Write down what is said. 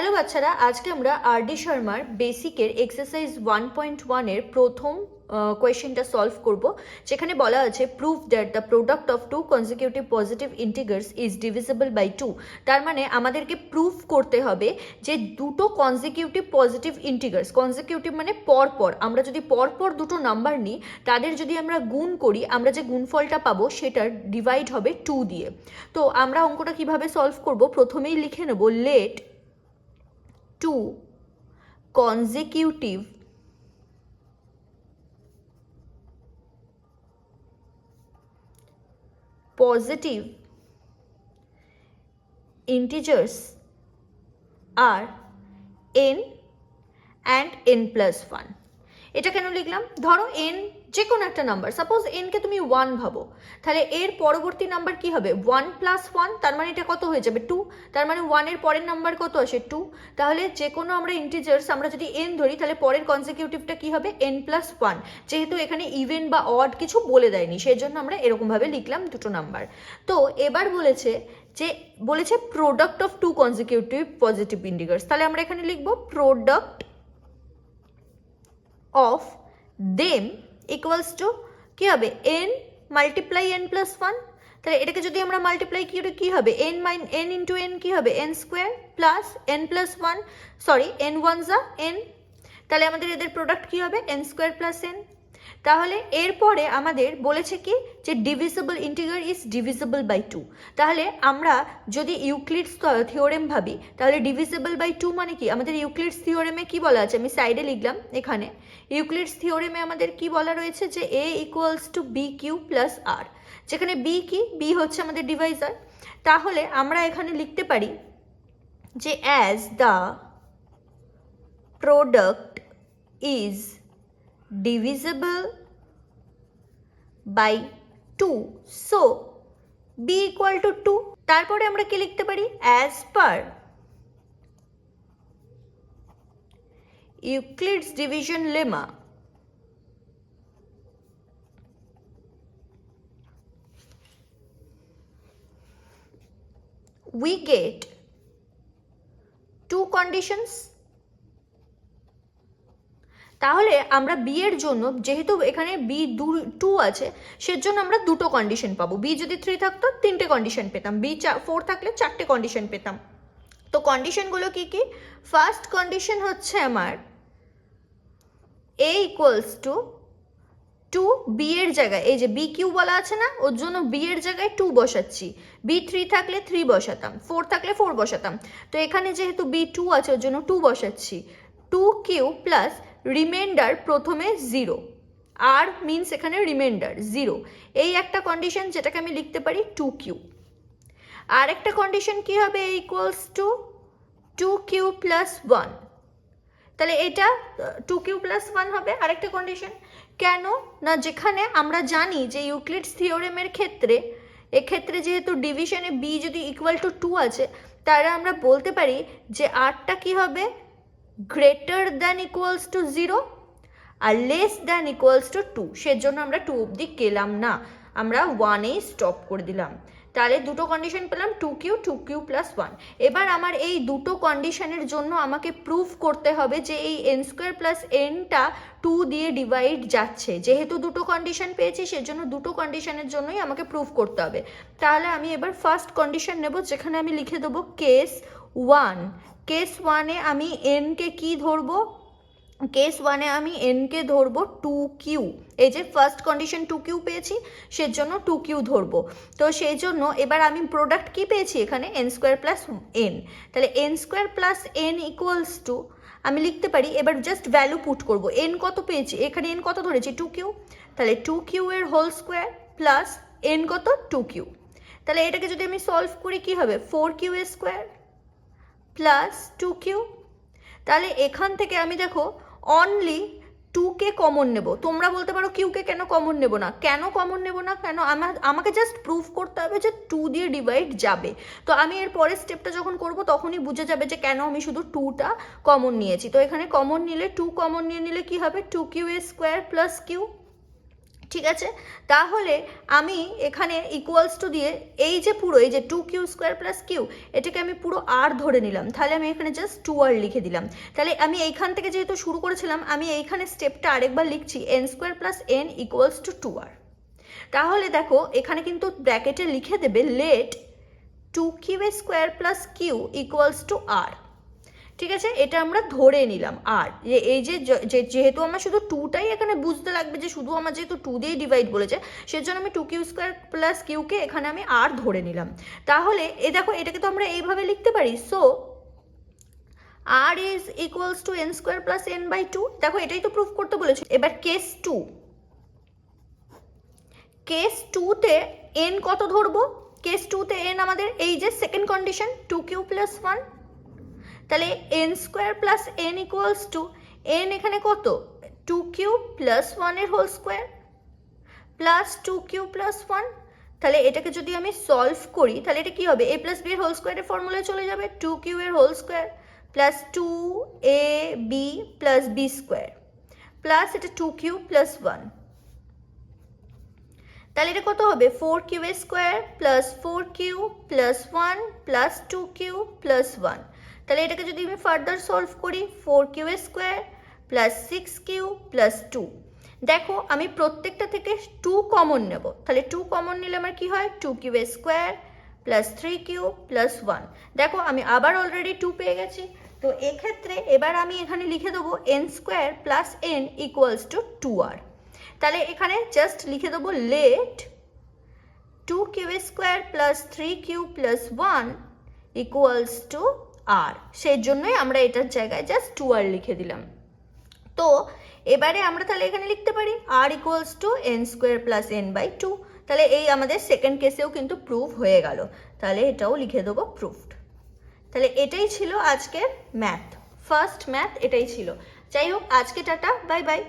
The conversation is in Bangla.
হ্যালো বাচ্চারা, আজকে আমরা আর.ডি. শর্মার বেসিকের এক্সারসাইজ 1.1 প্রথম কোয়েশ্চেনটা সলভ করব, যেখানে বলা আছে prove that the product of two consecutive positive integers is divisible by two. তার মানে আমাদেরকে প্রুভ করতে হবে যে দুটো কনজিকিউটিভ পজিটিভ ইন্টিগার্স, কনজিকিউটিভ মানে পরপর, আমরা যদি পরপর দুটো নাম্বার নিই তাদের যদি আমরা গুণ করি, আমরা যে গুণফলটা পাবো সেটার ডিভাইড হবে 2 দিয়ে। তো আমরা অঙ্কটা কিভাবে সলভ করব, প্রথমেই লিখে নেব late two consecutive positive integers are n and n plus 1। এটা কেন লিখলাম? ধরো n যে কোনো একটা নাম্বার, সাপোজ n কে তুমি 1 ভাবো, তাহলে এর পরবর্তী নাম্বার কি হবে? 1 প্লাস 1, তার মানে এটা কত হয়ে যাবে? 2। তার মানে 1 এর পরের নাম্বার কত আসে? 2। তাহলে যে কোনো আমরা ইন্টিজার্স আমরা যদি n ধরি, তাহলে পরের কনজিকিউটিভটা কি হবে? n plus 1। যেহেতু এখানে ইভেন বা অড কিছু বলে দেয়নি, সেই জন্য আমরা এরকমভাবে লিখলাম দুটো নাম্বার। তো এবার বলেছে product of two consecutive positive integers, তাহলে আমরা এখানে লিখবো product of them equals to কি হবে? n multiply n plus 1। তাহলে এটাকে যদি আমরা মাল্টিপ্লাই করে কি হবে? n ইন্টু n কি হবে? n square plus n plus 1, sorry n one যা n। তাহলে আমাদের এদের প্রোডাক্ট কি হবে? n square plus n। তাহলে এরপরে আমাদের বলেছে কি যে ডিভিজিবল ইন্টিগার ইজ ডিভিজিবল বাই 2। তাহলে আমরা যদি ইউক্লিডস থিওরেম ভাবি, তাহলে ডিভিজিবল বাই 2 মানে কি? আমাদের ইউক্লিডস থিওরেমে কি বলা আছে? আমি সাইডে লিখলাম এখানে। ইউক্লিডস থিওরেমে আমাদের কি বলা রয়েছে? যে a equals to b q plus r, যেখানে b কি? b হচ্ছে আমাদের ডিভাইজার। তাহলে আমরা এখানে লিখতে পারি যে as the product is divisible by 2, so b equal to 2। তারপরে আমরা কি লিখতে পারি? as per Euclid's division lemma we get two conditions। তাহলে আমরা বি এর জন্য, যেহেতু এখানে বি 2 আছে, সেজন্য আমরা দুটো কন্ডিশন পাবো। বি যদি 3 থাকতো 3টে কন্ডিশন পেতাম, বি 4 থাকলে 4টে কন্ডিশন পেতাম। তো কন্ডিশনগুলো কি কি? ফার্স্ট কন্ডিশন হচ্ছে আমার এ ইকুয়ালস টু 2, বি এর জায়গায় এই যে বি কিউ বলা আছে না, ওর জন্য বি এর জায়গায় 2 বসাচ্ছি। বি 3 থাকলে 3 বসাতাম, 4 থাকলে 4 বসাতাম। তো এখানে যেহেতু বি 2 আছে ওর জন্য 2 বসাচ্ছি। 2q প্লাস রিমাইন্ডার প্রথমে 0, আর মিনস এখানে রিমাইন্ডার 0। এই একটা কন্ডিশন, যেটাকে আমি লিখতে পারি 2q। আর একটা কন্ডিশন কি হবে? Equals to 2q plus 1। তাহলে এটা 2q প্লাস 1 হবে আরেকটা কন্ডিশন। কেন না, যেখানে আমরা জানি যে ইউক্লিডস থিওরেমের ক্ষেত্রে, এক্ষেত্রে যেহেতু ডিভিশনে b যদি ইকুয়াল টু 2 আছে, তাহলে আমরা বলতে পারি যে আরটা কি হবে? গ্রেটার দ্যান ইকুয়ালস টু 0 আর লেস দ্যান ইকুয়ালস টু 2। সেজন্য আমরা 2 অবধি গেলাম না, আমরা 1এই স্টপ করে দিলাম। তাহলে দুটো কন্ডিশন পেলাম, 2q প্লাস 1। এবার আমার এই দুটো কন্ডিশনের জন্য আমাকে প্রুফ করতে হবে যে এই n স্কোয়ার প্লাস nটা 2 দিয়ে ডিভাইড যাচ্ছে। যেহেতু দুটো কন্ডিশন পেয়েছি, সেজন্য দুটো কন্ডিশনের জন্যই আমাকে প্রুফ করতে হবে। তাহলে আমি এবার ফার্স্ট কন্ডিশন নেব, যেখানে আমি লিখে দেবো কেস 1। কেস 1-এ আমি n-কে কি ধরবো? কেস 1-এ আমি n-কে ধরবো 2q। এই যে ফার্স্ট কন্ডিশন 2q পেয়েছি, সেজন্য 2q ধরবো। তো সেই জন্য এবার আমি প্রোডাক্ট কি পেয়েছি? এখানে n স্কোয়ার প্লাস n। তাহলে n square plus n equals two, আমি লিখতে পারি, এবার জাস্ট ভ্যালু পুট করব। n কত পেয়েছি? এখানে n কত ধরেছি? 2q। তাহলে 2q এর হোল স্কোয়ার প্লাস n কত? 2q। তাহলে এটাকে যদি আমি সলভ করি কি হবে? 4q square plus 2q। তাহলে এখান থেকে আমি দেখো অনলি 2কে কমন নেব। তোমরা বলতে পারো কিউকে কেন কমন নেব না? কেন কমন নেব না? কেন? আমাকে জাস্ট প্রুফ করতে হবে যে 2 দিয়ে ডিভাইড যাবে। তো আমি এর পরের স্টেপটা যখন করব তখনই বুঝে যাবে যে কেন আমি শুধু 2টা কমন নিয়েছি। তো এখানে কমন নিলে 2 কমন নিয়ে নিলে কি হবে? 2q square plus q। ঠিক আছে, তাহলে আমি এখানে ইকুয়ালস টু দিয়ে এই যে পুরো এই যে 2q স্কোয়ার প্লাস কিউ, এটাকে আমি পুরো আর ধরে নিলাম, তাহলে আমি এখানে জাস্ট 2r লিখে দিলাম। তাহলে আমি এইখান থেকে যেহেতু শুরু করেছিলাম, আমি এইখানে স্টেপটা আরেকবার লিখছি, n square plus n equals to 2r। তাহলে দেখো এখানে কিন্তু ব্র্যাকেটে লিখে দেবে let 2q square plus Q equals to r। ঠিক আছে, এটা আমরা ধরে নিলাম। আর এই যে যেহেতু আমার শুধু 2টাই এখানে বুঝতে লাগবে, যে শুধু আমার যেহেতু 2 দিয়ে ডিভাইড বলেছে, সেজন্য আমি 2q স্কোয়ার প্লাস কিউকে এখানে আমি আর ধরে নিলাম। তাহলে দেখো এটাকে তো আমরা এইভাবে লিখতে পারি, so R is equals to n square plus n by 2। দেখো এটাই তো প্রুফ করতে বলেছে। এবার কেস 2তে n কত ধরবো? কেস 2তে n আমাদের এই যে সেকেন্ড কন্ডিশন 2q প্লাস 1, তাহলে n square plus n equals to n এখানে কত 2q প্লাস 1 এর whole square plus 2q plus 1। তাহলে এটাকে যদি আমি সলভ করি তাহলে এটা কি হবে, a প্লাস b এর হোল স্কোয়ারের ফর্মুলায় চলে যাবে, 2q এর whole square plus 2ab plus b square plus এটা 2q প্লাস 1। তাহলে এটা কত হবে 4q square plus 4q plus 1 plus 2q plus 1। তাহলে এটাকে যদি আমি ফার্দার সলভ করি 4q square plus 6q plus 2। দেখো আমি প্রত্যেকটা থেকে 2 কমন নেব, তাহলে 2 কমন নিলে আমার কি হয় 2q square plus 3q plus 1। দেখো আমি আবার অলরেডি 2 পেয়ে গেছি। তো এক্ষেত্রে এবার আমি এখানে লিখে দেবো n square plus n equals to 2r। তাহলে এখানে জাস্ট লিখে দেবো let 2q square plus 3q plus 1 equals to r. সেই জন্যই আমরা এটার জায়গায় জাস্ট 2r লিখে দিলাম। তো এবারে আমরা তাহলে এখানে লিখতে পারি r equals to n square plus n by 2। তাহলে এই আমাদের সেকেন্ড কেসেও কিন্তু প্রুফ হয়ে গেল, তাহলে এটাও লিখে দেবো প্রুফড। তাহলে এটাই ছিল আজকের ম্যাথ, ফার্স্ট ম্যাথ এটাই ছিল। যাই হোক, আজকে টাটা, বাই বাই।